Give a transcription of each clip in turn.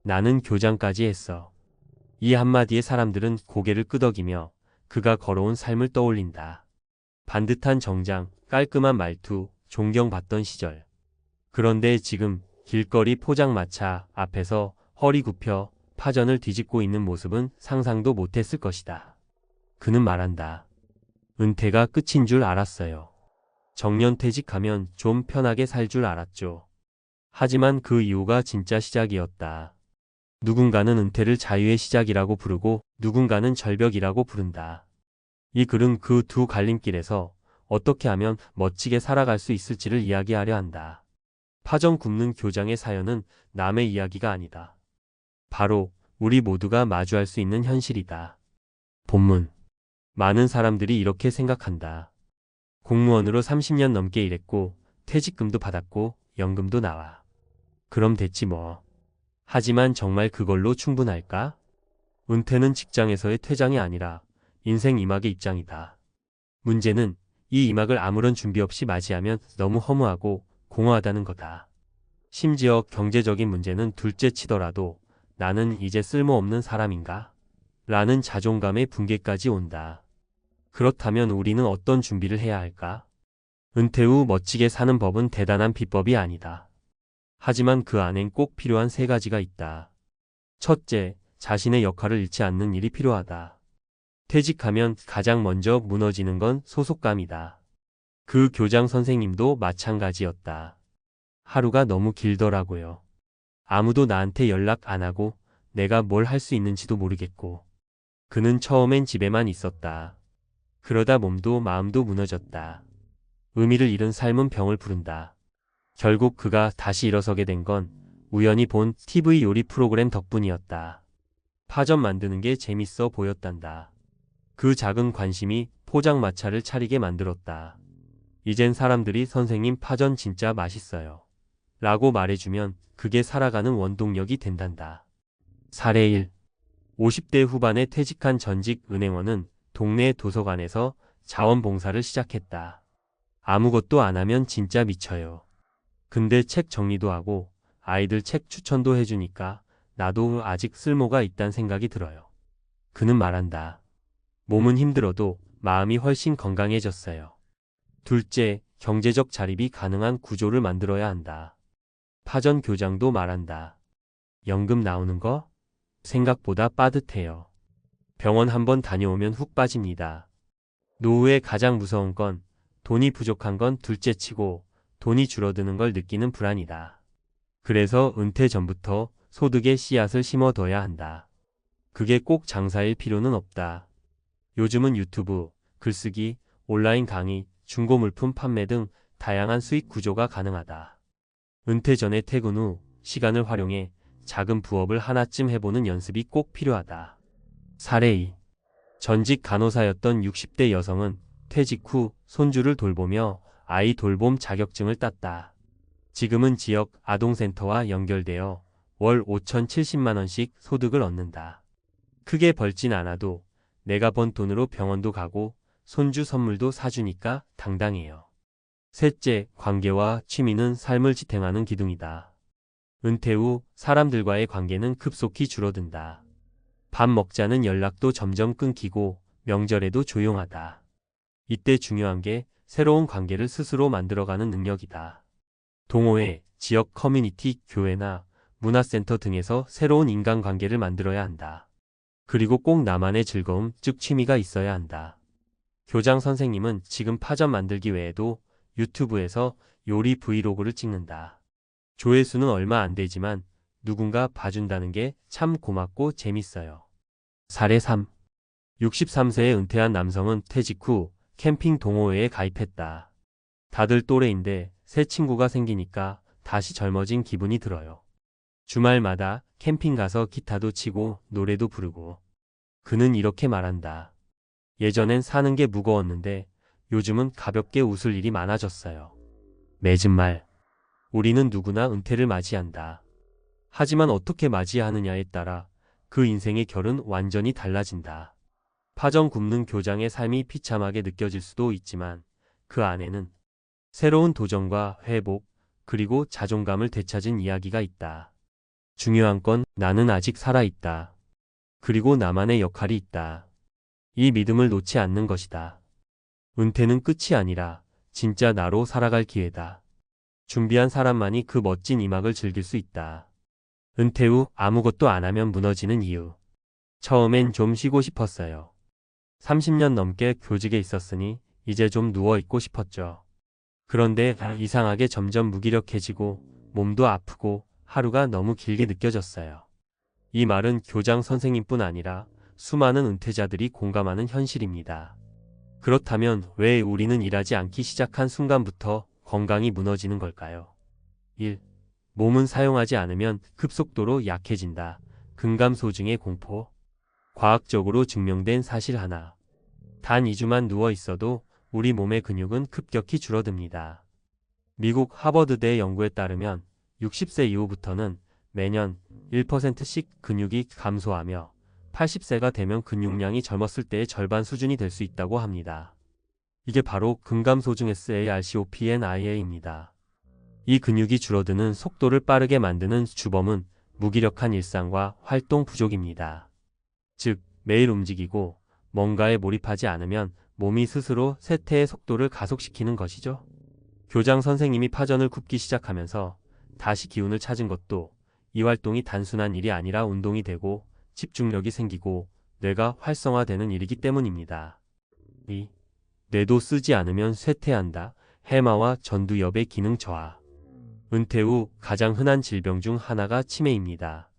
나는 교장까지 했어. 이 한마디에 사람들은 고개를 끄덕이며 그가 걸어온 삶을 떠올린다. 반듯한 정장, 깔끔한 말투, 존경받던 시절. 그런데 지금 길거리 포장마차 앞에서 허리 굽혀 파전을 뒤집고 있는 모습은 상상도 못했을 것이다. 그는 말한다. 은퇴가 끝인 줄 알았어요. 정년퇴직하면 좀 편하게 살 줄 알았죠. 하지만 그 이후가 진짜 시작이었다. 누군가는 은퇴를 자유의 시작이라고 부르고 누군가는 절벽이라고 부른다. 이 글은 그 두 갈림길에서 어떻게 하면 멋지게 살아갈 수 있을지를 이야기하려 한다. 파전 굽는 교장의 사연은 남의 이야기가 아니다. 바로 우리 모두가 마주할 수 있는 현실이다. 본문. 많은 사람들이 이렇게 생각한다. 공무원으로 30년 넘게 일했고 퇴직금도 받았고 연금도 나와. 그럼 됐지 뭐. 하지만 정말 그걸로 충분할까? 은퇴는 직장에서의 퇴장이 아니라 인생 이막의 입장이다. 문제는 이 이막을 아무런 준비 없이 맞이하면 너무 허무하고 공허하다는 거다. 심지어 경제적인 문제는 둘째 치더라도 나는 이제 쓸모없는 사람인가? 라는 자존감의 붕괴까지 온다. 그렇다면 우리는 어떤 준비를 해야 할까? 은퇴 후 멋지게 사는 법은 대단한 비법이 아니다. 하지만 그 안엔 꼭 필요한 세 가지가 있다. 첫째, 자신의 역할을 잃지 않는 일이 필요하다. 퇴직하면 가장 먼저 무너지는 건 소속감이다. 그 교장 선생님도 마찬가지였다. 하루가 너무 길더라고요. 아무도 나한테 연락 안 하고 내가 뭘 할 수 있는지도 모르겠고. 그는 처음엔 집에만 있었다. 그러다 몸도 마음도 무너졌다. 의미를 잃은 삶은 병을 부른다. 결국 그가 다시 일어서게 된 건 우연히 본 TV 요리 프로그램 덕분이었다. 파전 만드는 게 재밌어 보였단다. 그 작은 관심이 포장마차를 차리게 만들었다. 이젠 사람들이 선생님 파전 진짜 맛있어요. 라고 말해주면 그게 살아가는 원동력이 된단다. 사례 1. 50대 후반에 퇴직한 전직 은행원은 동네 도서관에서 자원봉사를 시작했다. 아무것도 안 하면 진짜 미쳐요. 근데 책 정리도 하고 아이들 책 추천도 해주니까 나도 아직 쓸모가 있단 생각이 들어요. 그는 말한다. 몸은 힘들어도 마음이 훨씬 건강해졌어요. 둘째, 경제적 자립이 가능한 구조를 만들어야 한다. 파전 교장도 말한다. 연금 나오는 거? 생각보다 빠듯해요. 병원 한번 다녀오면 훅 빠집니다. 노후에 가장 무서운 건 돈이 부족한 건 둘째치고 돈이 줄어드는 걸 느끼는 불안이다. 그래서 은퇴 전부터 소득의 씨앗을 심어둬야 한다. 그게 꼭 장사일 필요는 없다. 요즘은 유튜브, 글쓰기, 온라인 강의, 중고 물품 판매 등 다양한 수익 구조가 가능하다. 은퇴 전에 퇴근 후 시간을 활용해 작은 부업을 하나쯤 해보는 연습이 꼭 필요하다. 사례 2. 전직 간호사였던 60대 여성은 퇴직 후 손주를 돌보며 아이 돌봄 자격증을 땄다. 지금은 지역 아동센터와 연결되어 월 5,070만 원씩 소득을 얻는다. 크게 벌진 않아도 내가 번 돈으로 병원도 가고 손주 선물도 사주니까 당당해요. 셋째, 관계와 취미는 삶을 지탱하는 기둥이다. 은퇴 후 사람들과의 관계는 급속히 줄어든다. 밥 먹자는 연락도 점점 끊기고 명절에도 조용하다. 이때 중요한 게 새로운 관계를 스스로 만들어가는 능력이다. 동호회, 지역 커뮤니티, 교회나 문화센터 등에서 새로운 인간관계를 만들어야 한다. 그리고 꼭 나만의 즐거움, 즉 취미가 있어야 한다. 교장 선생님은 지금 파전 만들기 외에도 유튜브에서 요리 브이로그를 찍는다. 조회수는 얼마 안 되지만 누군가 봐준다는 게 참 고맙고 재밌어요. 사례 3. 63세에 은퇴한 남성은 퇴직 후 캠핑 동호회에 가입했다. 다들 또래인데 새 친구가 생기니까 다시 젊어진 기분이 들어요. 주말마다 캠핑 가서 기타도 치고 노래도 부르고. 그는 이렇게 말한다. 예전엔 사는 게 무거웠는데 요즘은 가볍게 웃을 일이 많아졌어요. 맺은 말. 우리는 누구나 은퇴를 맞이한다. 하지만 어떻게 맞이하느냐에 따라 그 인생의 결은 완전히 달라진다. 파전 굽는 교장의 삶이 비참하게 느껴질 수도 있지만 그 안에는 새로운 도전과 회복, 그리고 자존감을 되찾은 이야기가 있다. 중요한 건 나는 아직 살아있다. 그리고 나만의 역할이 있다. 이 믿음을 놓지 않는 것이다. 은퇴는 끝이 아니라 진짜 나로 살아갈 기회다. 준비한 사람만이 그 멋진 이막을 즐길 수 있다. 은퇴 후 아무것도 안 하면 무너지는 이유. 처음엔 좀 쉬고 싶었어요. 30년 넘게 교직에 있었으니 이제 좀 누워있고 싶었죠. 그런데 이상하게 점점 무기력해지고 몸도 아프고 하루가 너무 길게 느껴졌어요. 이 말은 교장 선생님뿐 아니라 수많은 은퇴자들이 공감하는 현실입니다. 그렇다면 왜 우리는 일하지 않기 시작한 순간부터 건강이 무너지는 걸까요? 1. 몸은 사용하지 않으면 급속도로 약해진다. 근감소증의 공포. 과학적으로 증명된 사실 하나. 단 2주만 누워 있어도 우리 몸의 근육은 급격히 줄어듭니다. 미국 하버드대 연구에 따르면 60세 이후부터는 매년 1%씩 근육이 감소하며 80세가 되면 근육량이 젊었을 때의 절반 수준이 될 수 있다고 합니다. 이게 바로 근감소증 SARCOPNIA입니다. 이 근육이 줄어드는 속도를 빠르게 만드는 주범은 무기력한 일상과 활동 부족입니다. 즉, 매일 움직이고 뭔가에 몰입하지 않으면 몸이 스스로 쇠퇴의 속도를 가속시키는 것이죠. 교장 선생님이 파전을 굽기 시작하면서 다시 기운을 찾은 것도 이 활동이 단순한 일이 아니라 운동이 되고 집중력이 생기고 뇌가 활성화되는 일이기 때문입니다. 2. 뇌도 쓰지 않으면 쇠퇴한다. 해마와 전두엽의 기능 저하. 은퇴 후 가장 흔한 질병 중 하나가 치매입니다.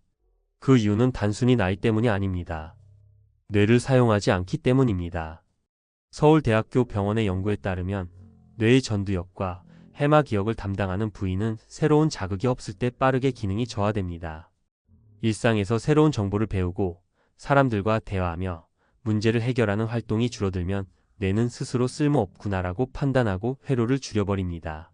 그 이유는 단순히 나이 때문이 아닙니다. 뇌를 사용하지 않기 때문입니다. 서울대학교 병원의 연구에 따르면 뇌의 전두엽과 해마 기억을 담당하는 부위는 새로운 자극이 없을 때 빠르게 기능이 저하됩니다. 일상에서 새로운 정보를 배우고 사람들과 대화하며 문제를 해결하는 활동이 줄어들면 뇌는 스스로 쓸모없구나라고 판단하고 회로를 줄여버립니다.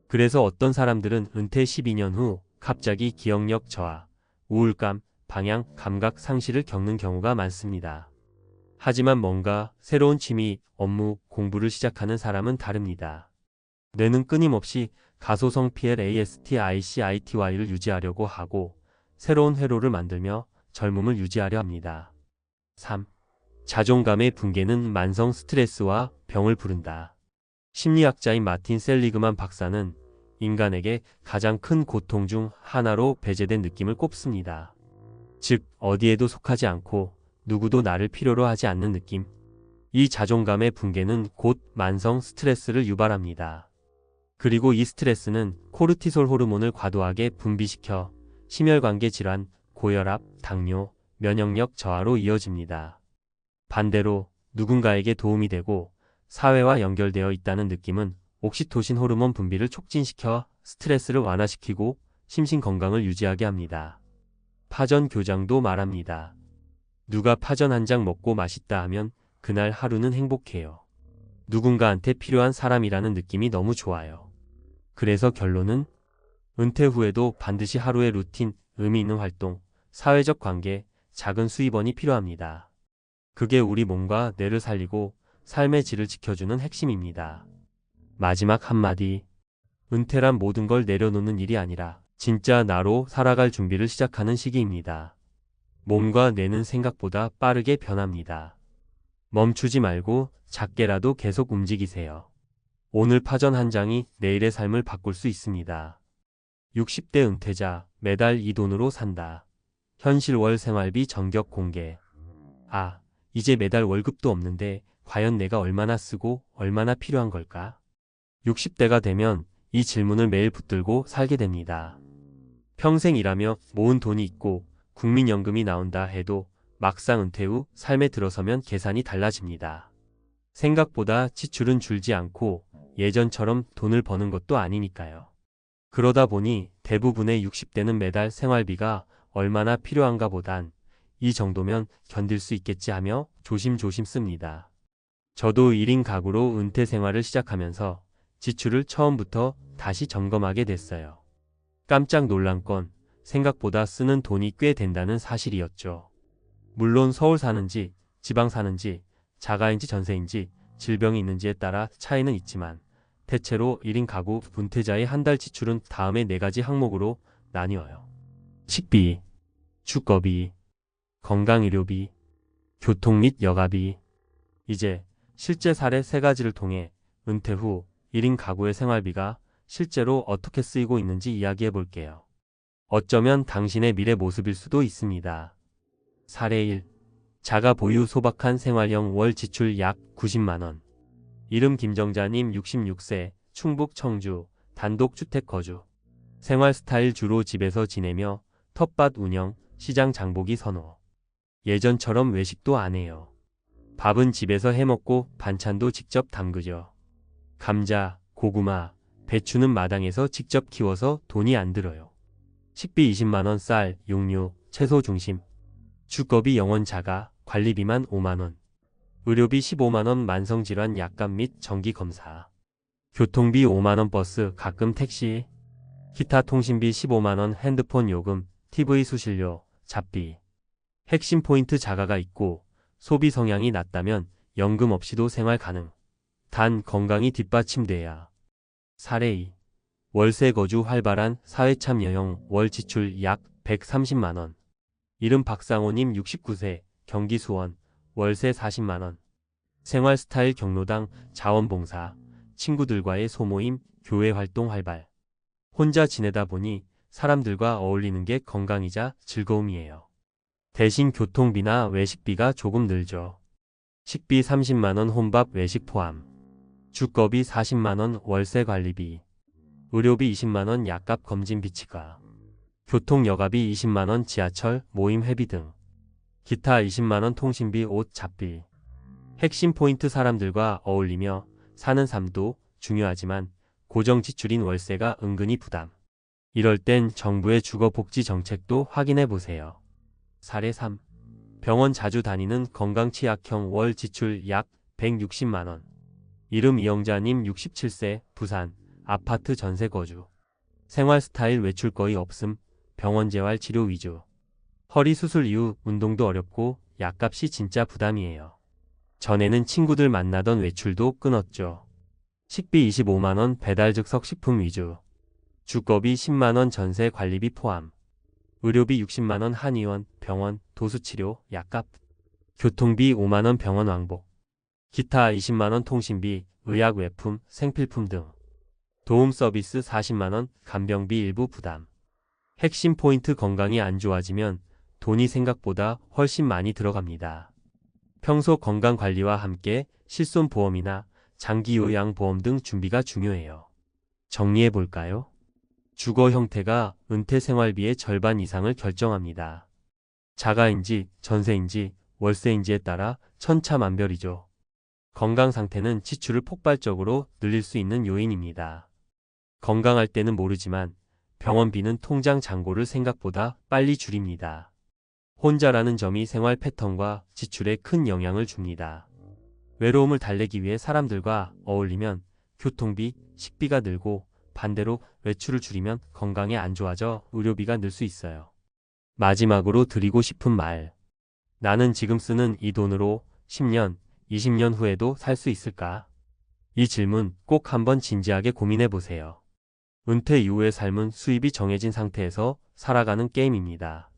그래서 어떤 사람들은 은퇴 12년 후 갑자기 기억력 저하, 우울감, 방향, 감각 상실을 겪는 경우가 많습니다. 하지만 뭔가 새로운 취미, 업무, 공부를 시작하는 사람은 다릅니다. 뇌는 끊임없이 가소성 PLASTICITY를 유지하려고 하고 새로운 회로를 만들며 젊음을 유지하려 합니다. 3. 자존감의 붕괴는 만성 스트레스와 병을 부른다. 심리학자인 마틴 셀리그만 박사는 인간에게 가장 큰 고통 중 하나로 배제된 느낌을 꼽습니다. 즉, 어디에도 속하지 않고 누구도 나를 필요로 하지 않는 느낌. 이 자존감의 붕괴는 곧 만성 스트레스를 유발합니다. 그리고 이 스트레스는 코르티솔 호르몬을 과도하게 분비시켜 심혈관계 질환, 고혈압, 당뇨, 면역력 저하로 이어집니다. 반대로 누군가에게 도움이 되고 사회와 연결되어 있다는 느낌은 옥시토신 호르몬 분비를 촉진시켜 스트레스를 완화시키고 심신 건강을 유지하게 합니다. 파전 교장도 말합니다. 누가 파전 한 장 먹고 맛있다 하면 그날 하루는 행복해요. 누군가한테 필요한 사람이라는 느낌이 너무 좋아요. 그래서 결론은 은퇴 후에도 반드시 하루의 루틴, 의미 있는 활동, 사회적 관계, 작은 수입원이 필요합니다. 그게 우리 몸과 뇌를 살리고 삶의 질을 지켜주는 핵심입니다. 마지막 한마디. 은퇴란 모든 걸 내려놓는 일이 아니라 진짜 나로 살아갈 준비를 시작하는 시기입니다. 몸과 뇌는 생각보다 빠르게 변합니다. 멈추지 말고 작게라도 계속 움직이세요. 오늘 파전 한 장이 내일의 삶을 바꿀 수 있습니다. 60대 은퇴자, 매달 이 돈으로 산다. 현실월 생활비 전격 공개. 아, 이제 매달 월급도 없는데 과연 내가 얼마나 쓰고 얼마나 필요한 걸까? 60대가 되면 이 질문을 매일 붙들고 살게 됩니다. 평생 일하며 모은 돈이 있고 국민연금이 나온다 해도 막상 은퇴 후 삶에 들어서면 계산이 달라집니다. 생각보다 지출은 줄지 않고 예전처럼 돈을 버는 것도 아니니까요. 그러다 보니 대부분의 60대는 매달 생활비가 얼마나 필요한가 보단 이 정도면 견딜 수 있겠지 하며 조심조심 씁니다. 저도 1인 가구로 은퇴 생활을 시작하면서 지출을 처음부터 다시 점검하게 됐어요. 깜짝 놀란 건 생각보다 쓰는 돈이 꽤 된다는 사실이었죠. 물론 서울 사는지, 지방 사는지, 자가인지 전세인지, 질병이 있는지에 따라 차이는 있지만 대체로 1인 가구 은퇴자의 한 달 지출은 다음의 4가지 항목으로 나뉘어요. 식비, 주거비, 건강의료비, 교통 및 여가비. 이제 실제 사례 3가지를 통해 은퇴 후 1인 가구의 생활비가 실제로 어떻게 쓰이고 있는지 이야기해 볼게요. 어쩌면 당신의 미래 모습일 수도 있습니다. 사례 1. 자가 보유 소박한 생활형 월 지출 약 90만원. 이름 김정자님 66세, 충북 청주, 단독주택 거주. 생활 스타일 주로 집에서 지내며 텃밭 운영, 시장 장보기 선호. 예전처럼 외식도 안 해요. 밥은 집에서 해먹고 반찬도 직접 담그죠. 감자, 고구마, 배추는 마당에서 직접 키워서 돈이 안 들어요. 식비 20만원 쌀, 육류, 채소 중심. 주거비 영원 자가, 관리비만 5만원. 의료비 15만원 만성질환 약값 및 정기검사. 교통비 5만원 버스, 가끔 택시. 기타 통신비 15만원 핸드폰 요금, TV 수신료, 잡비. 핵심 포인트 자가가 있고 소비 성향이 낮다면 연금 없이도 생활 가능. 단 건강이 뒷받침돼야. 사례 2. 월세 거주 활발한 사회참여형 월 지출 약 130만원. 이름 박상호님 69세, 경기 수원, 월세 40만원. 생활 스타일 경로당, 자원봉사, 친구들과의 소모임, 교회 활동 활발. 혼자 지내다 보니 사람들과 어울리는 게 건강이자 즐거움이에요. 대신 교통비나 외식비가 조금 늘죠. 식비 30만원 혼밥 외식 포함. 주거비 40만원 월세 관리비. 의료비 20만원 약값 검진 비치가. 교통 여가비 20만원 지하철 모임 회비 등. 기타 20만원 통신비 옷 잡비. 핵심 포인트 사람들과 어울리며 사는 삶도 중요하지만 고정 지출인 월세가 은근히 부담. 이럴 땐 정부의 주거복지 정책도 확인해 보세요. 사례 3. 병원 자주 다니는 건강취약형 월 지출 약 160만원. 이름 이영자님 67세, 부산, 아파트 전세 거주. 생활 스타일 외출 거의 없음, 병원 재활 치료 위주. 허리 수술 이후 운동도 어렵고 약값이 진짜 부담이에요. 전에는 친구들 만나던 외출도 끊었죠. 식비 25만원 배달 즉석 식품 위주. 주거비 10만원 전세 관리비 포함. 의료비 60만원 한의원, 병원, 도수치료, 약값. 교통비 5만원 병원 왕복. 기타 20만원 통신비, 의약 외품, 생필품 등. 도움 서비스 40만원, 간병비 일부 부담. 핵심 포인트 건강이 안 좋아지면 돈이 생각보다 훨씬 많이 들어갑니다. 평소 건강관리와 함께 실손보험이나 장기요양보험 등 준비가 중요해요. 정리해 볼까요? 주거 형태가 은퇴 생활비의 절반 이상을 결정합니다. 자가인지 전세인지 월세인지에 따라 천차만별이죠. 건강 상태는 지출을 폭발적으로 늘릴 수 있는 요인입니다. 건강할 때는 모르지만 병원비는 통장 잔고를 생각보다 빨리 줄입니다. 혼자라는 점이 생활 패턴과 지출에 큰 영향을 줍니다. 외로움을 달래기 위해 사람들과 어울리면 교통비, 식비가 늘고 반대로 외출을 줄이면 건강에 안 좋아져 의료비가 늘 수 있어요. 마지막으로 드리고 싶은 말. 나는 지금 쓰는 이 돈으로 10년, 20년 후에도 살 수 있을까? 이 질문 꼭 한번 진지하게 고민해 보세요. 은퇴 이후의 삶은 수입이 정해진 상태에서 살아가는 게임입니다.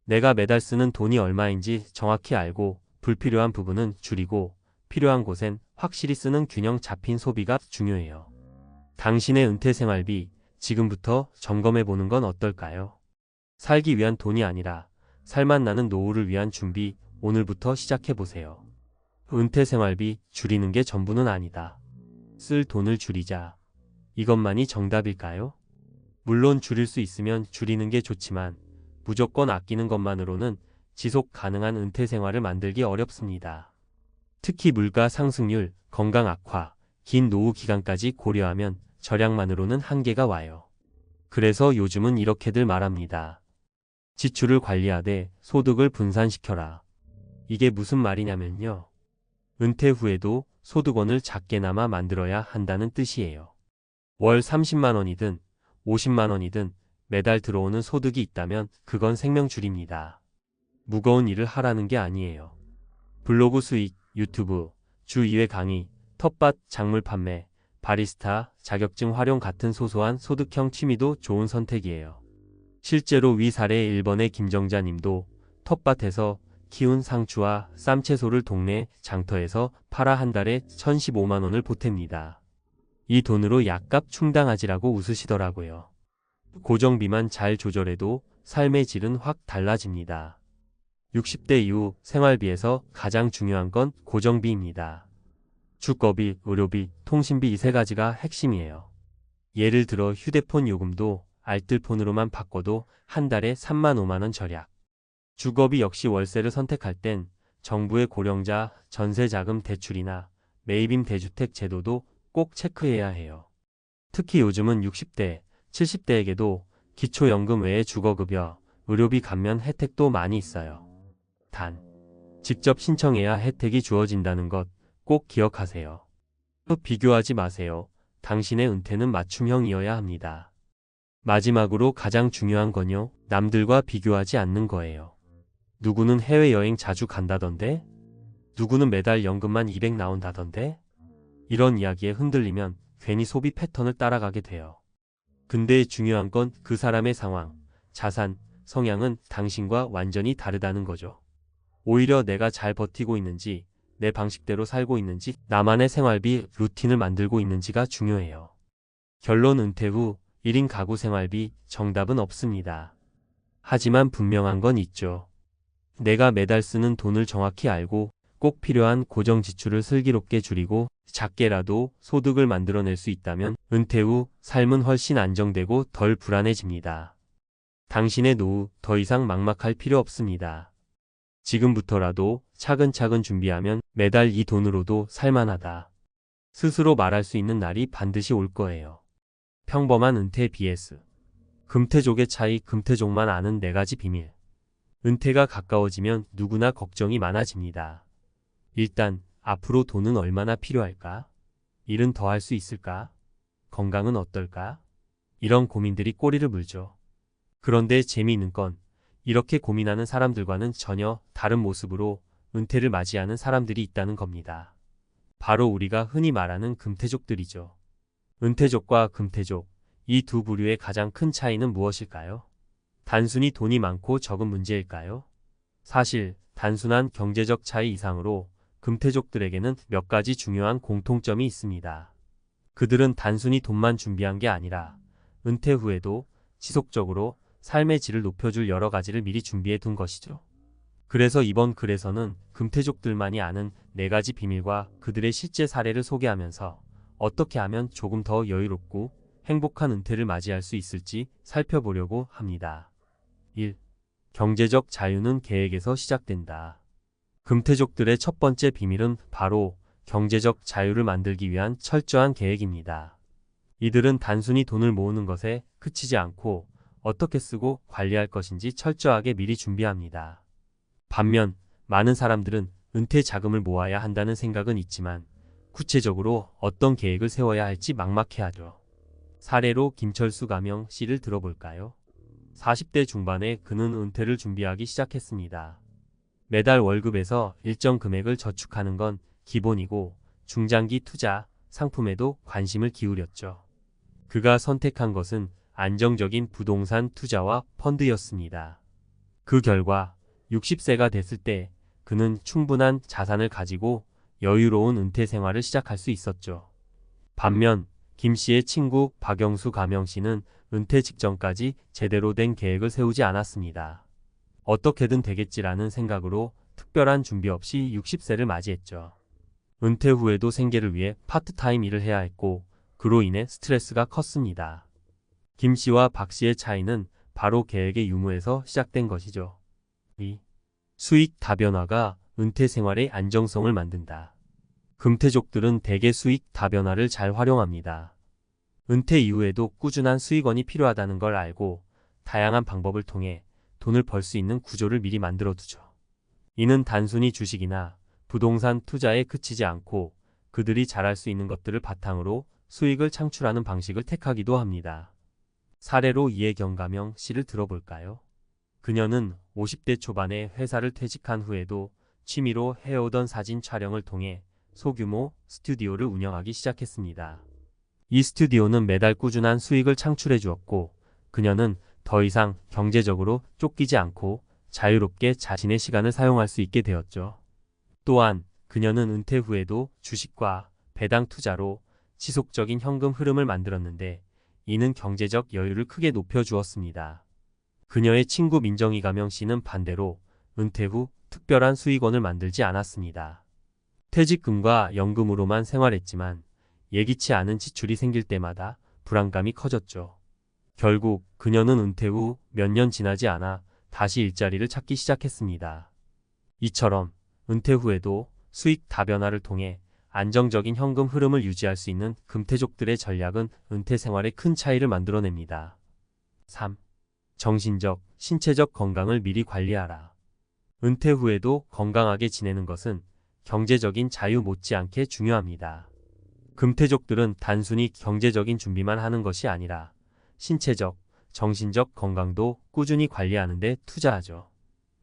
내가 매달 쓰는 돈이 얼마인지 정확히 알고 불필요한 부분은 줄이고 필요한 곳엔 확실히 쓰는 균형 잡힌 소비가 중요해요. 당신의 은퇴 생활비 지금부터 점검해 보는 건 어떨까요? 살기 위한 돈이 아니라 살맛 나는 노후를 위한 준비 오늘부터 시작해 보세요. 은퇴 생활비 줄이는 게 전부는 아니다. 쓸 돈을 줄이자. 이것만이 정답일까요? 물론 줄일 수 있으면 줄이는 게 좋지만 무조건 아끼는 것만으로는 지속 가능한 은퇴 생활을 만들기 어렵습니다. 특히 물가 상승률, 건강 악화, 긴 노후 기간까지 고려하면 절약만으로는 한계가 와요. 그래서 요즘은 이렇게들 말합니다. 지출을 관리하되 소득을 분산시켜라. 이게 무슨 말이냐면요. 은퇴 후에도 소득원을 작게나마 만들어야 한다는 뜻이에요. 월 30만 원이든 50만 원이든 매달 들어오는 소득이 있다면 그건 생명줄입니다. 무거운 일을 하라는 게 아니에요. 블로그 수익, 유튜브, 주 2회 강의, 텃밭, 작물 판매, 바리스타, 자격증 활용 같은 소소한 소득형 취미도 좋은 선택이에요. 실제로 위 사례의 1번의 김정자 님도 텃밭에서 키운 상추와 쌈채소를 동네 장터에서 팔아 한 달에 1,015만 원을 보탭니다. 이 돈으로 약값 충당하지라고 웃으시더라고요. 고정비만 잘 조절해도 삶의 질은 확 달라집니다. 60대 이후 생활비에서 가장 중요한 건 고정비입니다. 주거비, 의료비, 통신비 이 세 가지가 핵심이에요. 예를 들어 휴대폰 요금도 알뜰폰으로만 바꿔도 한 달에 3만 5만 원 절약. 주거비 역시 월세를 선택할 땐 정부의 고령자 전세자금 대출이나 매입임 대주택 제도도 꼭 체크해야 해요. 특히 요즘은 60대, 70대에게도 기초연금 외에 주거급여, 의료비 감면 혜택도 많이 있어요. 단, 직접 신청해야 혜택이 주어진다는 것 꼭 기억하세요. 비교하지 마세요. 당신의 은퇴는 맞춤형이어야 합니다. 마지막으로 가장 중요한 건요, 남들과 비교하지 않는 거예요. 누구는 해외여행 자주 간다던데? 누구는 매달 연금만 200 나온다던데? 이런 이야기에 흔들리면 괜히 소비 패턴을 따라가게 돼요. 근데 중요한 건 그 사람의 상황, 자산, 성향은 당신과 완전히 다르다는 거죠. 오히려 내가 잘 버티고 있는지, 내 방식대로 살고 있는지, 나만의 생활비, 루틴을 만들고 있는지가 중요해요. 결론 은퇴 후 1인 가구 생활비 정답은 없습니다. 하지만 분명한 건 있죠. 내가 매달 쓰는 돈을 정확히 알고 꼭 필요한 고정 지출을 슬기롭게 줄이고 작게라도 소득을 만들어낼 수 있다면 은퇴 후 삶은 훨씬 안정되고 덜 불안해집니다. 당신의 노후 더 이상 막막할 필요 없습니다. 지금부터라도 차근차근 준비하면 매달 이 돈으로도 살만하다. 스스로 말할 수 있는 날이 반드시 올 거예요. 평범한 은퇴 vs 금태족의 차이. 금태족만 아는 4가지 비밀. 은퇴가 가까워지면 누구나 걱정이 많아집니다. 일단 앞으로 돈은 얼마나 필요할까? 일은 더 할 수 있을까? 건강은 어떨까? 이런 고민들이 꼬리를 물죠. 그런데 재미있는 건 이렇게 고민하는 사람들과는 전혀 다른 모습으로 은퇴를 맞이하는 사람들이 있다는 겁니다. 바로 우리가 흔히 말하는 금태족들이죠. 은퇴족과 금태족, 이 두 부류의 가장 큰 차이는 무엇일까요? 단순히 돈이 많고 적은 문제일까요? 사실 단순한 경제적 차이 이상으로 금태족들에게는 몇 가지 중요한 공통점이 있습니다. 그들은 단순히 돈만 준비한 게 아니라 은퇴 후에도 지속적으로 삶의 질을 높여줄 여러 가지를 미리 준비해 둔 것이죠. 그래서 이번 글에서는 금태족들만이 아는 4가지 비밀과 그들의 실제 사례를 소개하면서 어떻게 하면 조금 더 여유롭고 행복한 은퇴를 맞이할 수 있을지 살펴보려고 합니다. 1. 경제적 자유는 계획에서 시작된다. 금태족들의 첫 번째 비밀은 바로 경제적 자유를 만들기 위한 철저한 계획입니다. 이들은 단순히 돈을 모으는 것에 그치지 않고 어떻게 쓰고 관리할 것인지 철저하게 미리 준비합니다. 반면 많은 사람들은 은퇴 자금을 모아야 한다는 생각은 있지만 구체적으로 어떤 계획을 세워야 할지 막막해하죠. 사례로 김철수 가명 씨를 들어볼까요? 40대 중반에 그는 은퇴를 준비하기 시작했습니다. 매달 월급에서 일정 금액을 저축하는 건 기본이고 중장기 투자, 상품에도 관심을 기울였죠. 그가 선택한 것은 안정적인 부동산 투자와 펀드였습니다. 그 결과 60세가 됐을 때 그는 충분한 자산을 가지고 여유로운 은퇴 생활을 시작할 수 있었죠. 반면 김 씨의 친구 박영수 가명 씨는 은퇴 직전까지 제대로 된 계획을 세우지 않았습니다. 어떻게든 되겠지라는 생각으로 특별한 준비 없이 60세를 맞이했죠. 은퇴 후에도 생계를 위해 파트타임 일을 해야 했고 그로 인해 스트레스가 컸습니다. 김 씨와 박 씨의 차이는 바로 계획의 유무에서 시작된 것이죠. 2. 수익 다변화가 은퇴 생활의 안정성을 만든다. 금태족들은 대개 수익 다변화를 잘 활용합니다. 은퇴 이후에도 꾸준한 수익원이 필요하다는 걸 알고 다양한 방법을 통해 돈을 벌 수 있는 구조를 미리 만들어두죠. 이는 단순히 주식이나 부동산 투자에 그치지 않고 그들이 잘할 수 있는 것들을 바탕으로 수익을 창출하는 방식을 택하기도 합니다. 사례로 이혜경 가명 씨를 들어볼까요? 그녀는 50대 초반에 회사를 퇴직한 후에도 취미로 해오던 사진 촬영을 통해 소규모 스튜디오를 운영하기 시작했습니다. 이 스튜디오는 매달 꾸준한 수익을 창출해 주었고 그녀는 더 이상 경제적으로 쫓기지 않고 자유롭게 자신의 시간을 사용할 수 있게 되었죠. 또한 그녀는 은퇴 후에도 주식과 배당 투자로 지속적인 현금 흐름을 만들었는데 이는 경제적 여유를 크게 높여주었습니다. 그녀의 친구 민정희 가명 씨는 반대로 은퇴 후 특별한 수익원을 만들지 않았습니다. 퇴직금과 연금으로만 생활했지만 예기치 않은 지출이 생길 때마다 불안감이 커졌죠. 결국 그녀는 은퇴 후 몇 년 지나지 않아 다시 일자리를 찾기 시작했습니다. 이처럼 은퇴 후에도 수익 다변화를 통해 안정적인 현금 흐름을 유지할 수 있는 금태족들의 전략은 은퇴 생활에 큰 차이를 만들어냅니다. 3. 정신적, 신체적 건강을 미리 관리하라. 은퇴 후에도 건강하게 지내는 것은 경제적인 자유 못지않게 중요합니다. 금태족들은 단순히 경제적인 준비만 하는 것이 아니라 신체적, 정신적 건강도 꾸준히 관리하는 데 투자하죠.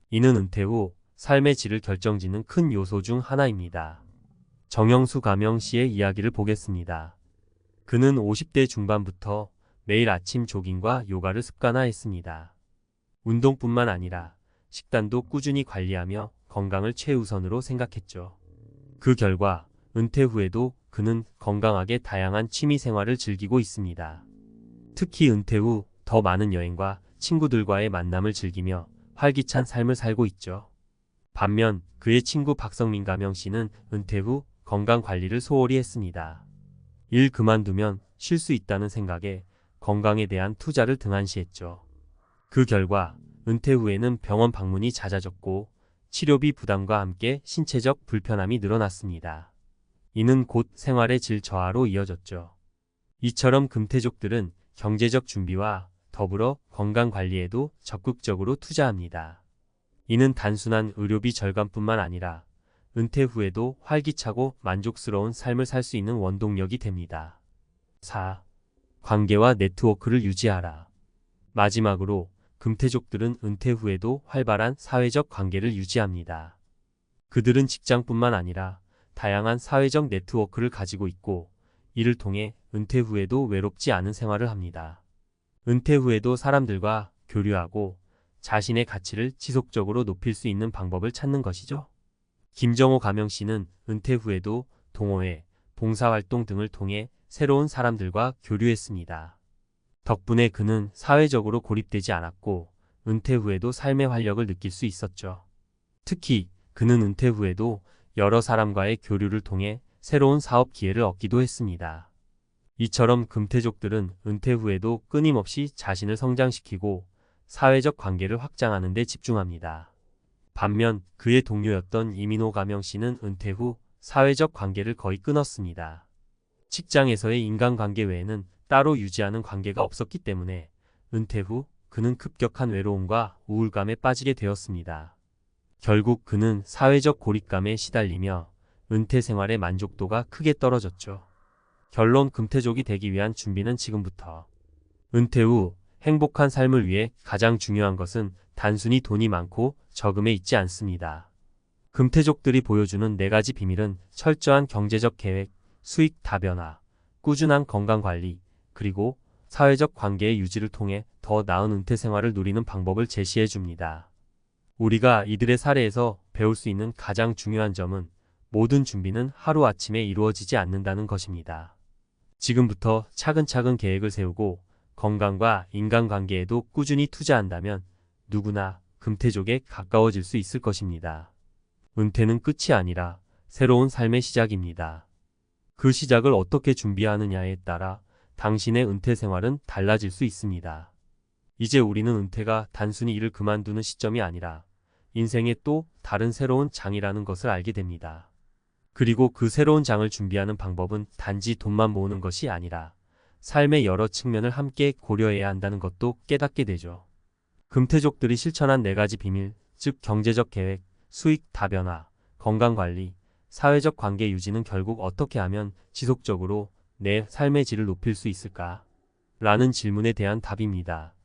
이는 은퇴 후 삶의 질을 결정짓는 큰 요소 중 하나입니다. 정영수 가명 씨의 이야기를 보겠습니다. 그는 50대 중반부터 매일 아침 조깅과 요가를 습관화했습니다. 운동뿐만 아니라 식단도 꾸준히 관리하며 건강을 최우선으로 생각했죠. 그 결과 은퇴 후에도 그는 건강하게 다양한 취미 생활을 즐기고 있습니다. 특히 은퇴 후 더 많은 여행과 친구들과의 만남을 즐기며 활기찬 삶을 살고 있죠. 반면 그의 친구 박성민 가명 씨는 은퇴 후 건강 관리를 소홀히 했습니다. 일 그만두면 쉴 수 있다는 생각에 건강에 대한 투자를 등한시했죠. 그 결과 은퇴 후에는 병원 방문이 잦아졌고 치료비 부담과 함께 신체적 불편함이 늘어났습니다. 이는 곧 생활의 질 저하로 이어졌죠. 이처럼 금태족들은 경제적 준비와 더불어 건강관리에도 적극적으로 투자합니다. 이는 단순한 의료비 절감뿐만 아니라 은퇴 후에도 활기차고 만족스러운 삶을 살 수 있는 원동력이 됩니다. 4. 관계와 네트워크를 유지하라. 마지막으로 금태족들은 은퇴 후에도 활발한 사회적 관계를 유지합니다. 그들은 직장뿐만 아니라 다양한 사회적 네트워크를 가지고 있고 이를 통해 은퇴 후에도 외롭지 않은 생활을 합니다. 은퇴 후에도 사람들과 교류하고 자신의 가치를 지속적으로 높일 수 있는 방법을 찾는 것이죠. 김정호 가명 씨는 은퇴 후에도 동호회, 봉사활동 등을 통해 새로운 사람들과 교류했습니다. 덕분에 그는 사회적으로 고립되지 않았고 은퇴 후에도 삶의 활력을 느낄 수 있었죠. 특히 그는 은퇴 후에도 여러 사람과의 교류를 통해 새로운 사업 기회를 얻기도 했습니다. 이처럼 금태족들은 은퇴 후에도 끊임없이 자신을 성장시키고 사회적 관계를 확장하는 데 집중합니다. 반면 그의 동료였던 이민호 가명 씨는 은퇴 후 사회적 관계를 거의 끊었습니다. 직장에서의 인간관계 외에는 따로 유지하는 관계가 없었기 때문에 은퇴 후 그는 급격한 외로움과 우울감에 빠지게 되었습니다. 결국 그는 사회적 고립감에 시달리며 은퇴 생활의 만족도가 크게 떨어졌죠. 결론 금태족이 되기 위한 준비는 지금부터. 은퇴 후 행복한 삶을 위해 가장 중요한 것은 단순히 돈이 많고 저금에 있지 않습니다. 금태족들이 보여주는 4가지 비밀은 철저한 경제적 계획, 수익 다변화, 꾸준한 건강관리, 그리고 사회적 관계의 유지를 통해 더 나은 은퇴 생활을 누리는 방법을 제시해 줍니다. 우리가 이들의 사례에서 배울 수 있는 가장 중요한 점은 모든 준비는 하루아침에 이루어지지 않는다는 것입니다. 지금부터 차근차근 계획을 세우고 건강과 인간관계에도 꾸준히 투자한다면 누구나 금태족에 가까워질 수 있을 것입니다. 은퇴는 끝이 아니라 새로운 삶의 시작입니다. 그 시작을 어떻게 준비하느냐에 따라 당신의 은퇴 생활은 달라질 수 있습니다. 이제 우리는 은퇴가 단순히 일을 그만두는 시점이 아니라 인생의 또 다른 새로운 장이라는 것을 알게 됩니다. 그리고 그 새로운 장을 준비하는 방법은 단지 돈만 모으는 것이 아니라 삶의 여러 측면을 함께 고려해야 한다는 것도 깨닫게 되죠. 금태족들이 실천한 4가지 비밀, 즉 경제적 계획, 수익 다변화, 건강관리, 사회적 관계 유지는 결국 어떻게 하면 지속적으로 내 삶의 질을 높일 수 있을까? 라는 질문에 대한 답입니다.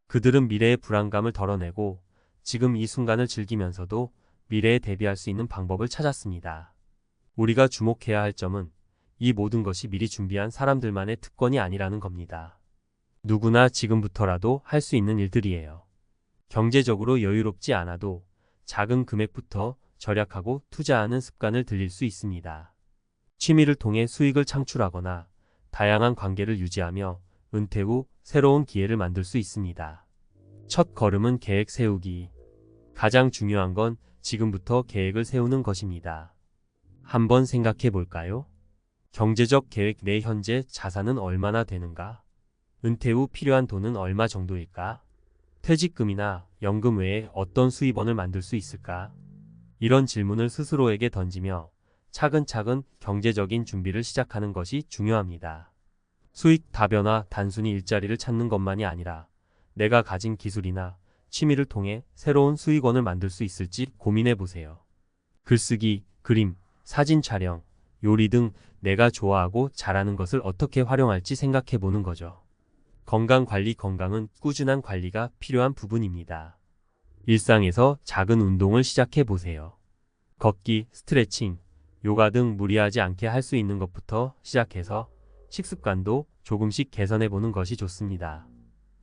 그들은 미래의 불안감을 덜어내고 지금 이 순간을 즐기면서도 미래에 대비할 수 있는 방법을 찾았습니다. 우리가 주목해야 할 점은 이 모든 것이 미리 준비한 사람들만의 특권이 아니라는 겁니다. 누구나 지금부터라도 할 수 있는 일들이에요. 경제적으로 여유롭지 않아도 작은 금액부터 절약하고 투자하는 습관을 들일 수 있습니다. 취미를 통해 수익을 창출하거나 다양한 관계를 유지하며 은퇴 후 새로운 기회를 만들 수 있습니다. 첫 걸음은 계획 세우기. 가장 중요한 건 지금부터 계획을 세우는 것입니다. 한번 생각해 볼까요? 경제적 계획 내 현재 자산은 얼마나 되는가? 은퇴 후 필요한 돈은 얼마 정도일까? 퇴직금이나 연금 외에 어떤 수입원을 만들 수 있을까? 이런 질문을 스스로에게 던지며 차근차근 경제적인 준비를 시작하는 것이 중요합니다. 수익 다변화 단순히 일자리를 찾는 것만이 아니라 내가 가진 기술이나 취미를 통해 새로운 수익원을 만들 수 있을지 고민해 보세요. 글쓰기, 그림, 사진 촬영, 요리 등 내가 좋아하고 잘하는 것을 어떻게 활용할지 생각해 보는 거죠. 건강은 꾸준한 관리가 필요한 부분입니다. 일상에서 작은 운동을 시작해 보세요. 걷기, 스트레칭, 요가 등 무리하지 않게 할 수 있는 것부터 시작해서 식습관도 조금씩 개선해 보는 것이 좋습니다.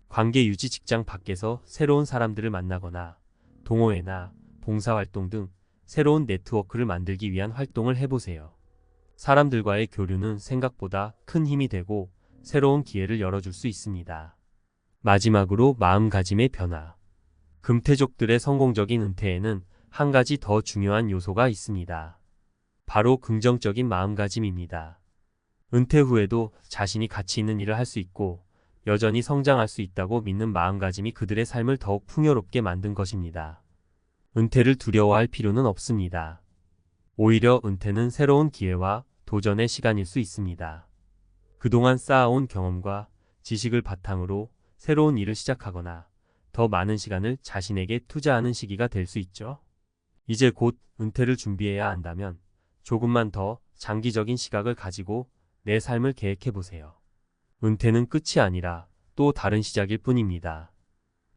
관계 유지 직장 밖에서 새로운 사람들을 만나거나 동호회나 봉사활동 등 새로운 네트워크를 만들기 위한 활동을 해보세요. 사람들과의 교류는 생각보다 큰 힘이 되고 새로운 기회를 열어줄 수 있습니다. 마지막으로 마음가짐의 변화. 금태족들의 성공적인 은퇴에는 한 가지 더 중요한 요소가 있습니다. 바로 긍정적인 마음가짐입니다. 은퇴 후에도 자신이 가치 있는 일을 할 수 있고 여전히 성장할 수 있다고 믿는 마음가짐이 그들의 삶을 더욱 풍요롭게 만든 것입니다. 은퇴를 두려워할 필요는 없습니다. 오히려 은퇴는 새로운 기회와 도전의 시간일 수 있습니다. 그동안 쌓아온 경험과 지식을 바탕으로 새로운 일을 시작하거나 더 많은 시간을 자신에게 투자하는 시기가 될 수 있죠. 이제 곧 은퇴를 준비해야 한다면 조금만 더 장기적인 시각을 가지고 내 삶을 계획해 보세요. 은퇴는 끝이 아니라 또 다른 시작일 뿐입니다.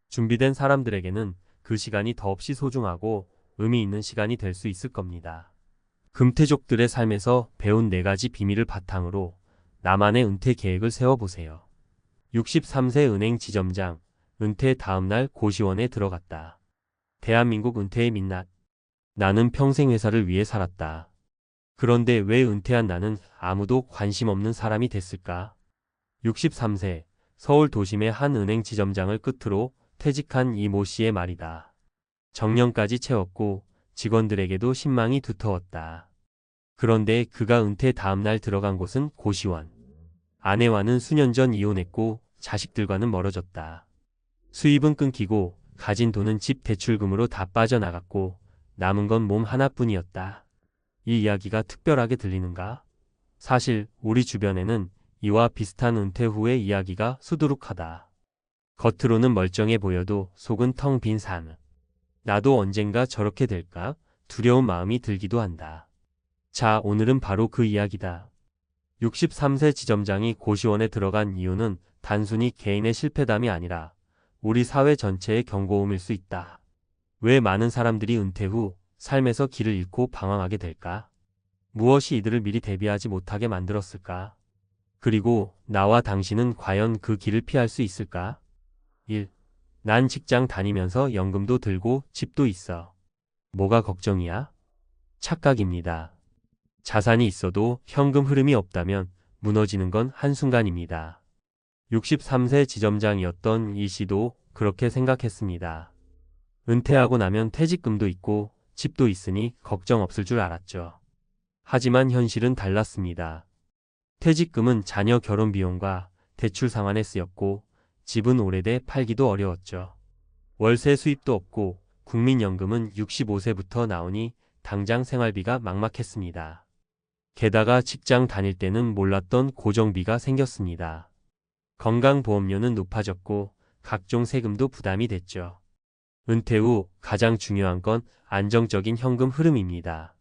준비된 사람들에게는 그 시간이 더없이 소중하고 의미 있는 시간이 될 수 있을 겁니다. 금태족들의 삶에서 배운 4가지 비밀을 바탕으로 나만의 은퇴 계획을 세워보세요. 63세 은행 지점장, 은퇴 다음날 고시원에 들어갔다. 대한민국 은퇴의 민낯. 나는 평생 회사를 위해 살았다. 그런데 왜 은퇴한 나는 아무도 관심 없는 사람이 됐을까? 63세, 서울 도심의 한 은행 지점장을 끝으로 퇴직한 이 모 씨의 말이다. 정년까지 채웠고 직원들에게도 신망이 두터웠다. 그런데 그가 은퇴 다음날 들어간 곳은 고시원. 아내와는 수년 전 이혼했고 자식들과는 멀어졌다. 수입은 끊기고 가진 돈은 집 대출금으로 다 빠져나갔고 남은 건 몸 하나뿐이었다. 이 이야기가 특별하게 들리는가? 사실 우리 주변에는 이와 비슷한 은퇴 후의 이야기가 수두룩하다. 겉으로는 멀쩡해 보여도 속은 텅 빈 삶. 나도 언젠가 저렇게 될까? 두려운 마음이 들기도 한다. 자, 오늘은 바로 그 이야기다. 63세 지점장이 고시원에 들어간 이유는 단순히 개인의 실패담이 아니라 우리 사회 전체의 경고음일 수 있다. 왜 많은 사람들이 은퇴 후 삶에서 길을 잃고 방황하게 될까? 무엇이 이들을 미리 대비하지 못하게 만들었을까? 그리고 나와 당신은 과연 그 길을 피할 수 있을까? 1. 난 직장 다니면서 연금도 들고 집도 있어. 뭐가 걱정이야? 착각입니다. 자산이 있어도 현금 흐름이 없다면 무너지는 건 한순간입니다. 63세 지점장이었던 이 씨도 그렇게 생각했습니다. 은퇴하고 나면 퇴직금도 있고 집도 있으니 걱정 없을 줄 알았죠. 하지만 현실은 달랐습니다. 퇴직금은 자녀 결혼 비용과 대출 상환에 쓰였고 집은 오래돼 팔기도 어려웠죠. 월세 수입도 없고 국민연금은 65세부터 나오니 당장 생활비가 막막했습니다. 게다가 직장 다닐 때는 몰랐던 고정비가 생겼습니다. 건강보험료는 높아졌고 각종 세금도 부담이 됐죠. 은퇴 후 가장 중요한 건 안정적인 현금 흐름입니다.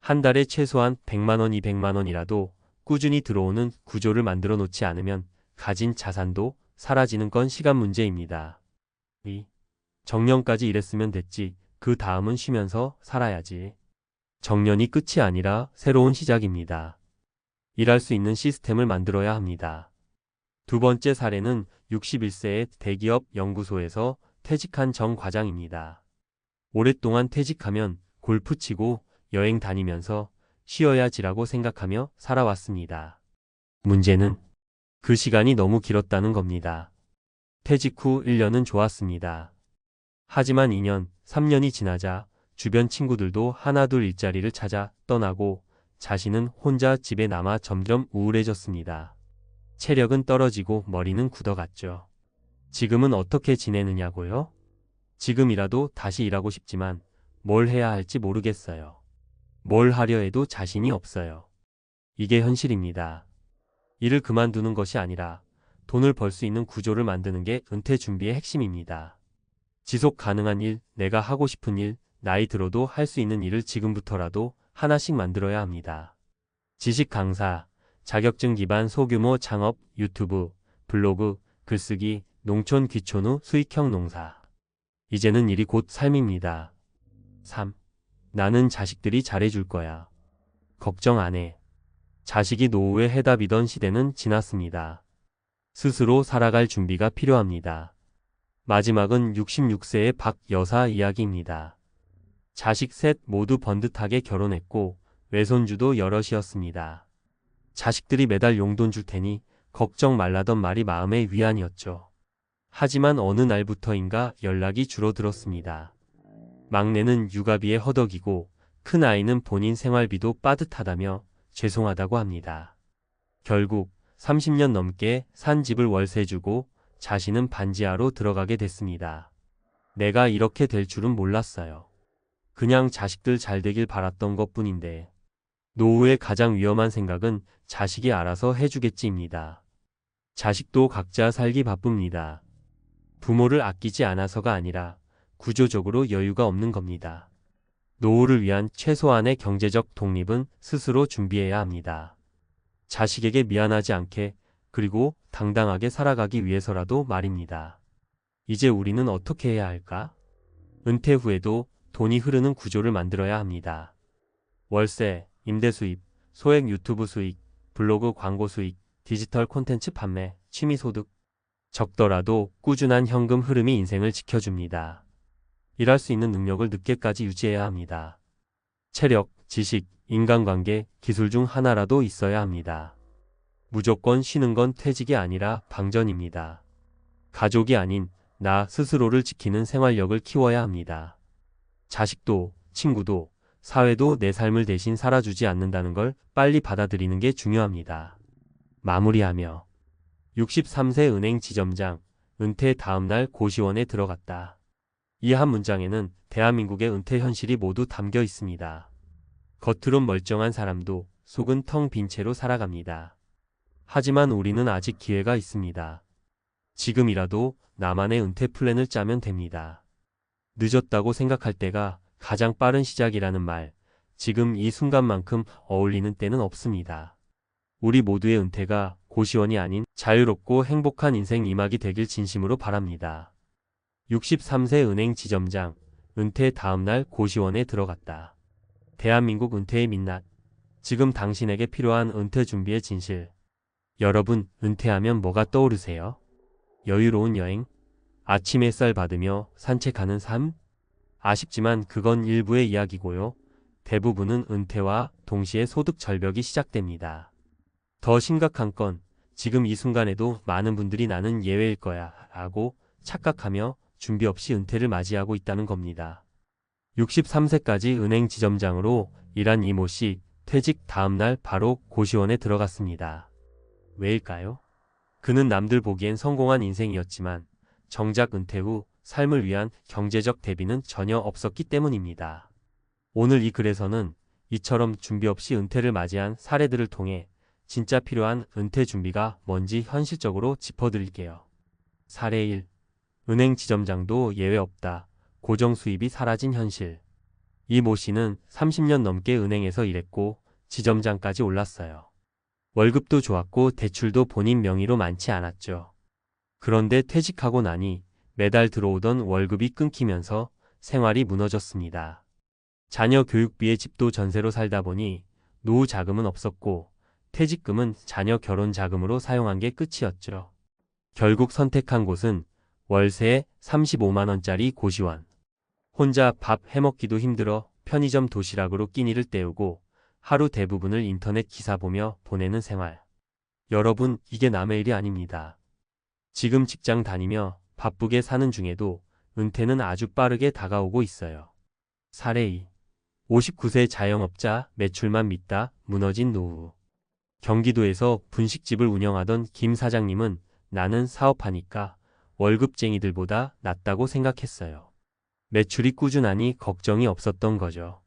한 달에 최소한 100만 원, 200만 원이라도 꾸준히 들어오는 구조를 만들어 놓지 않으면 가진 자산도 사라지는 건 시간 문제입니다. 2. 정년까지 일했으면 됐지. 그 다음은 쉬면서 살아야지. 정년이 끝이 아니라 새로운 시작입니다. 일할 수 있는 시스템을 만들어야 합니다. 두 번째 사례는 61세의 대기업 연구소에서 퇴직한 정 과장입니다. 오랫동안 퇴직하면 골프 치고 여행 다니면서 쉬어야지라고 생각하며 살아왔습니다. 문제는 그 시간이 너무 길었다는 겁니다. 퇴직 후 1년은 좋았습니다. 하지만 2년, 3년이 지나자 주변 친구들도 하나둘 일자리를 찾아 떠나고 자신은 혼자 집에 남아 점점 우울해졌습니다. 체력은 떨어지고 머리는 굳어갔죠. 지금은 어떻게 지내느냐고요? 지금이라도 다시 일하고 싶지만 뭘 해야 할지 모르겠어요. 뭘 하려 해도 자신이 없어요. 이게 현실입니다. 일을 그만두는 것이 아니라 돈을 벌 수 있는 구조를 만드는 게 은퇴 준비의 핵심입니다. 지속 가능한 일, 내가 하고 싶은 일, 나이 들어도 할 수 있는 일을 지금부터라도 하나씩 만들어야 합니다. 지식 강사, 자격증 기반 소규모 창업, 유튜브, 블로그, 글쓰기, 농촌 귀촌 후 수익형 농사. 이제는 일이 곧 삶입니다. 3. 나는 자식들이 잘해줄 거야. 걱정 안 해. 자식이 노후의 해답이던 시대는 지났습니다. 스스로 살아갈 준비가 필요합니다. 마지막은 66세의 박 여사 이야기입니다. 자식 셋 모두 번듯하게 결혼했고 외손주도 여럿이었습니다. 자식들이 매달 용돈 줄 테니 걱정 말라던 말이 마음의 위안이었죠. 하지만 어느 날부터인가 연락이 줄어들었습니다. 막내는 육아비에 허덕이고 큰아이는 본인 생활비도 빠듯하다며 죄송하다고 합니다. 결국 30년 넘게 산 집을 월세 주고 자신은 반지하로 들어가게 됐습니다. 내가 이렇게 될 줄은 몰랐어요. 그냥 자식들 잘 되길 바랐던 것뿐인데. 노후의 가장 위험한 생각은 자식이 알아서 해주겠지입니다. 자식도 각자 살기 바쁩니다. 부모를 아끼지 않아서가 아니라 구조적으로 여유가 없는 겁니다. 노후를 위한 최소한의 경제적 독립은 스스로 준비해야 합니다. 자식에게 미안하지 않게 그리고 당당하게 살아가기 위해서라도 말입니다. 이제 우리는 어떻게 해야 할까? 은퇴 후에도 돈이 흐르는 구조를 만들어야 합니다. 월세, 임대 수입, 소액 유튜브 수익, 블로그 광고 수익, 디지털 콘텐츠 판매, 취미 소득. 적더라도 꾸준한 현금 흐름이 인생을 지켜줍니다. 일할 수 있는 능력을 늦게까지 유지해야 합니다. 체력, 지식, 인간관계, 기술 중 하나라도 있어야 합니다. 무조건 쉬는 건 퇴직이 아니라 방전입니다. 가족이 아닌 나 스스로를 지키는 생활력을 키워야 합니다. 자식도, 친구도, 사회도 내 삶을 대신 살아주지 않는다는 걸 빨리 받아들이는 게 중요합니다. 마무리하며 63세 은행 지점장, 은퇴 다음날 고시원에 들어갔다. 이 한 문장에는 대한민국의 은퇴 현실이 모두 담겨 있습니다. 겉으론 멀쩡한 사람도 속은 텅 빈 채로 살아갑니다. 하지만 우리는 아직 기회가 있습니다. 지금이라도 나만의 은퇴 플랜을 짜면 됩니다. 늦었다고 생각할 때가 가장 빠른 시작이라는 말, 지금 이 순간만큼 어울리는 때는 없습니다. 우리 모두의 은퇴가 고시원이 아닌 자유롭고 행복한 인생 이막이 되길 진심으로 바랍니다. 63세 은행 지점장, 은퇴 다음날 고시원에 들어갔다. 대한민국 은퇴의 민낯, 지금 당신에게 필요한 은퇴 준비의 진실. 여러분, 은퇴하면 뭐가 떠오르세요? 여유로운 여행? 아침 햇살 받으며 산책하는 삶? 아쉽지만 그건 일부의 이야기고요. 대부분은 은퇴와 동시에 소득 절벽이 시작됩니다. 더 심각한 건 지금 이 순간에도 많은 분들이 나는 예외일 거야 라고 착각하며 준비 없이 은퇴를 맞이하고 있다는 겁니다. 63세까지 은행 지점장으로 일한 이모 씨, 퇴직 다음날 바로 고시원에 들어갔습니다. 왜일까요? 그는 남들 보기엔 성공한 인생이었지만 정작 은퇴 후 삶을 위한 경제적 대비는 전혀 없었기 때문입니다. 오늘 이 글에서는 이처럼 준비 없이 은퇴를 맞이한 사례들을 통해 진짜 필요한 은퇴 준비가 뭔지 현실적으로 짚어드릴게요. 사례 1. 은행 지점장도 예외 없다. 고정 수입이 사라진 현실. 이 모 씨는 30년 넘게 은행에서 일했고 지점장까지 올랐어요. 월급도 좋았고 대출도 본인 명의로 많지 않았죠. 그런데 퇴직하고 나니 매달 들어오던 월급이 끊기면서 생활이 무너졌습니다. 자녀 교육비에 집도 전세로 살다 보니 노후 자금은 없었고 퇴직금은 자녀 결혼 자금으로 사용한 게 끝이었죠. 결국 선택한 곳은 월세 35만 원짜리 고시원. 혼자 밥 해먹기도 힘들어 편의점 도시락으로 끼니를 때우고 하루 대부분을 인터넷 기사 보며 보내는 생활. 여러분, 이게 남의 일이 아닙니다. 지금 직장 다니며 바쁘게 사는 중에도 은퇴는 아주 빠르게 다가오고 있어요. 사례 2. 59세 자영업자 매출만 믿다 무너진 노후. 경기도에서 분식집을 운영하던 김 사장님은 나는 사업하니까 월급쟁이들보다 낫다고 생각했어요. 매출이 꾸준하니 걱정이 없었던 거죠.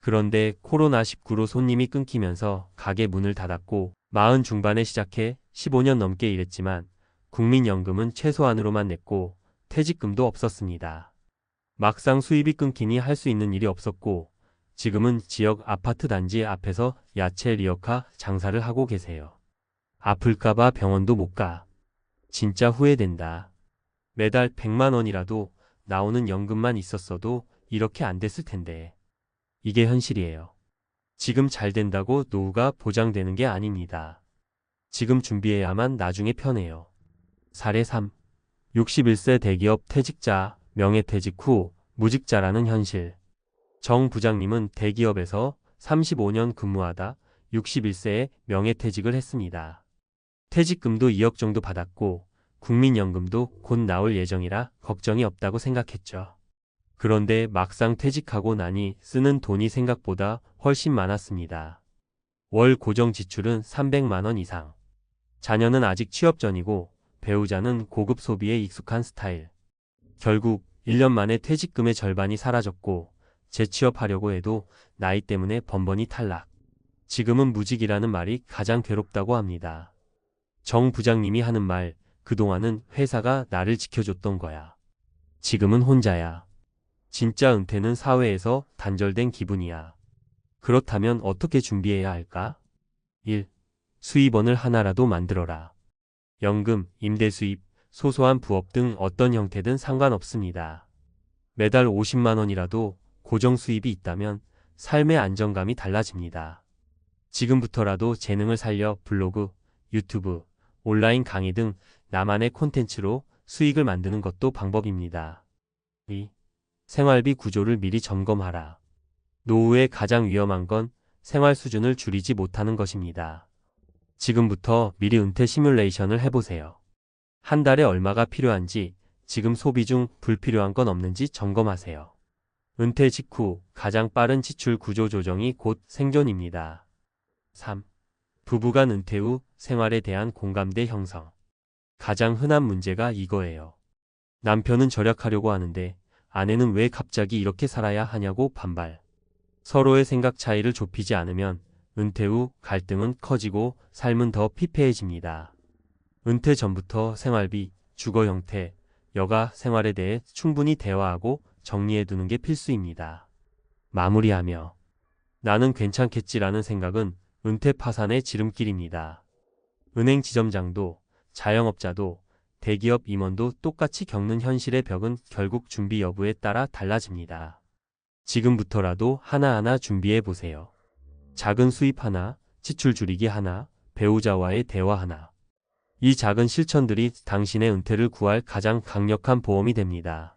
그런데 코로나19로 손님이 끊기면서 가게 문을 닫았고 40 중반에 시작해 15년 넘게 일했지만 국민연금은 최소한으로만 냈고 퇴직금도 없었습니다. 막상 수입이 끊기니 할 수 있는 일이 없었고 지금은 지역 아파트 단지 앞에서 야채 리어카 장사를 하고 계세요. 아플까봐 병원도 못 가. 진짜 후회된다. 매달 100만 원이라도 나오는 연금만 있었어도 이렇게 안 됐을 텐데. 이게 현실이에요. 지금 잘 된다고 노후가 보장되는 게 아닙니다. 지금 준비해야만 나중에 편해요. 사례 3. 61세 대기업 퇴직자, 명예퇴직 후 무직자라는 현실. 정 부장님은 대기업에서 35년 근무하다 61세에 명예퇴직을 했습니다. 퇴직금도 2억 정도 받았고 국민연금도 곧 나올 예정이라 걱정이 없다고 생각했죠. 그런데 막상 퇴직하고 나니 쓰는 돈이 생각보다 훨씬 많았습니다. 월 고정 지출은 300만 원 이상. 자녀는 아직 취업 전이고 배우자는 고급 소비에 익숙한 스타일. 결국 1년 만에 퇴직금의 절반이 사라졌고 재취업하려고 해도 나이 때문에 번번이 탈락. 지금은 무직이라는 말이 가장 괴롭다고 합니다. 정 부장님이 하는 말, 그동안은 회사가 나를 지켜줬던 거야. 지금은 혼자야. 진짜 은퇴는 사회에서 단절된 기분이야. 그렇다면 어떻게 준비해야 할까? 1. 수입원을 하나라도 만들어라. 연금, 임대 수입, 소소한 부업 등 어떤 형태든 상관없습니다. 매달 50만 원이라도 고정 수입이 있다면 삶의 안정감이 달라집니다. 지금부터라도 재능을 살려 블로그, 유튜브, 온라인 강의 등 나만의 콘텐츠로 수익을 만드는 것도 방법입니다. 2. 생활비 구조를 미리 점검하라. 노후에 가장 위험한 건 생활 수준을 줄이지 못하는 것입니다. 지금부터 미리 은퇴 시뮬레이션을 해보세요. 한 달에 얼마가 필요한지, 지금 소비 중 불필요한 건 없는지 점검하세요. 은퇴 직후 가장 빠른 지출 구조 조정이 곧 생존입니다. 3. 부부간 은퇴 후 생활에 대한 공감대 형성. 가장 흔한 문제가 이거예요. 남편은 절약하려고 하는데 아내는 왜 갑자기 이렇게 살아야 하냐고 반발. 서로의 생각 차이를 좁히지 않으면 은퇴 후 갈등은 커지고 삶은 더 피폐해집니다. 은퇴 전부터 생활비, 주거 형태, 여가 생활에 대해 충분히 대화하고 정리해두는 게 필수입니다. 마무리하며 나는 괜찮겠지라는 생각은 은퇴 파산의 지름길입니다. 은행 지점장도, 자영업자도, 대기업 임원도 똑같이 겪는 현실의 벽은 결국 준비 여부에 따라 달라집니다. 지금부터라도 하나하나 준비해 보세요. 작은 수입 하나, 지출 줄이기 하나, 배우자와의 대화 하나. 이 작은 실천들이 당신의 은퇴를 구할 가장 강력한 보험이 됩니다.